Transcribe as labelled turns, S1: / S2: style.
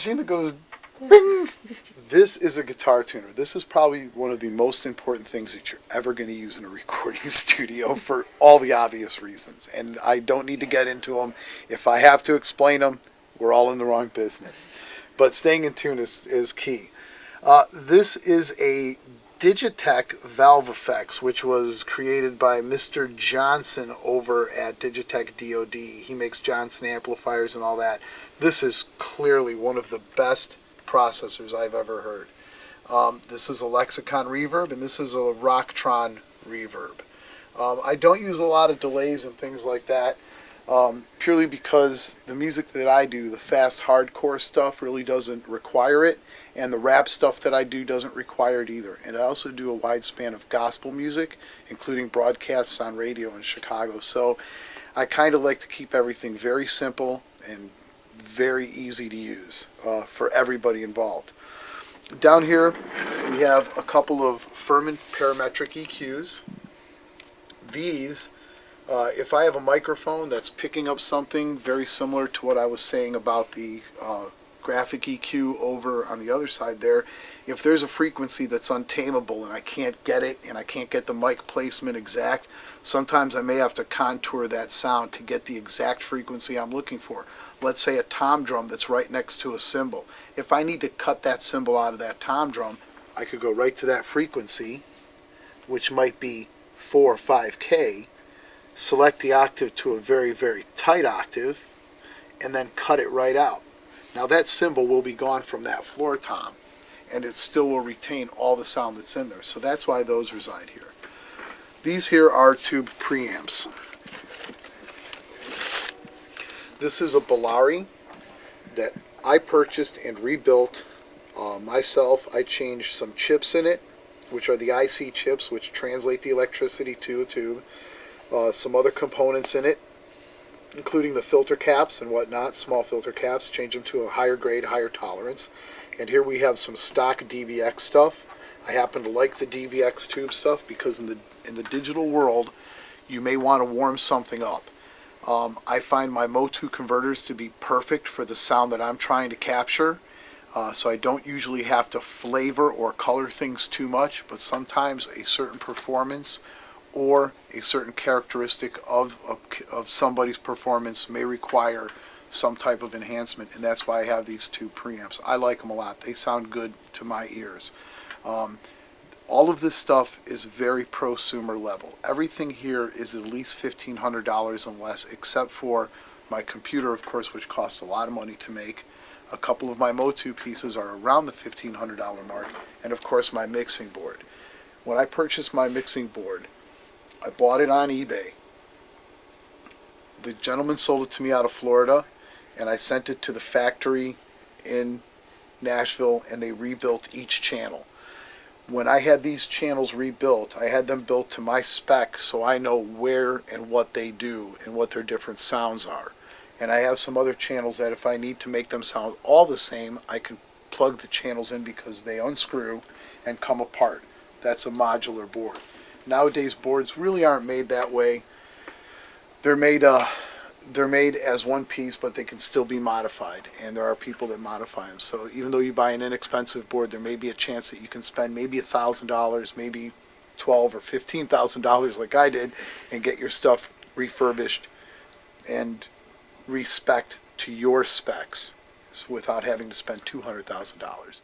S1: machine that goes ring. This is a guitar tuner. This is probably one of the most important things that you're ever going to use in a recording studio for all the obvious reasons. And I don't need to get into them. If I have to explain them, we're all in the wrong business. But staying in tune is key. This is a Digitech ValveFX, which was created by Mr. Johnson over at Digitech DOD. He makes Johnson amplifiers and all that. This is clearly one of the best processors I've ever heard. This is a Lexicon reverb, and this is a Rocktron reverb. I don't use a lot of delays and things like that, purely because the music that I do, the fast hardcore stuff, really doesn't require it, and the rap stuff that I do doesn't require it either. And I also do a wide span of gospel music, including broadcasts on radio in Chicago. So I kind of like to keep everything very simple and very easy to use for everybody involved. Down here we have a couple of Furman parametric EQs. These, if I have a microphone that's picking up something very similar to what I was saying about the graphic EQ over on the other side there, if there's a frequency that's untamable and I can't get it and I can't get the mic placement exact, sometimes I may have to contour that sound to get the exact frequency I'm looking for. Let's say a tom drum that's right next to a cymbal. If I need to cut that cymbal out of that tom drum, I could go right to that frequency, which might be 4 or 5K, select the octave to a very, very tight octave, and then cut it right out. Now that cymbal will be gone from that floor tom, and it still will retain all the sound that's in there. So that's why those reside here. These here are tube preamps. This is a Bellari that I purchased and rebuilt myself. I changed some chips in it, which are the IC chips, which translate the electricity to the tube. Some other components in it, including the filter caps and whatnot, small filter caps, change them to a higher grade, higher tolerance. And here we have some stock DVX stuff. I happen to like the DVX tube stuff because in the digital world, you may want to warm something up. I find my Motu converters to be perfect for the sound that I'm trying to capture, so I don't usually have to flavor or color things too much, but sometimes a certain performance or a certain characteristic of somebody's performance may require some type of enhancement, and that's why I have these two preamps. I like them a lot. They sound good to my ears. All of this stuff is very prosumer level. Everything here is at least $1,500 and less, except for my computer, of course, which costs a lot of money to make. A couple of my Motu pieces are around the $1,500 mark, and of course my mixing board. When I purchased my mixing board, I bought it on eBay. The gentleman sold it to me out of Florida, and I sent it to the factory in Nashville, and they rebuilt each channel. When I had these channels rebuilt, I had them built to my spec, so I know where and what they do and what their different sounds are. And I have some other channels that if I need to make them sound all the same, I can plug the channels in because they unscrew and come apart. That's a modular board. Nowadays boards really aren't made that way. They're made as one piece, but they can still be modified, and there are people that modify them. So even though you buy an inexpensive board, there may be a chance that you can spend maybe $1,000, maybe $12,000 or $15,000 like I did, and get your stuff refurbished and respect to your specs without having to spend $200,000.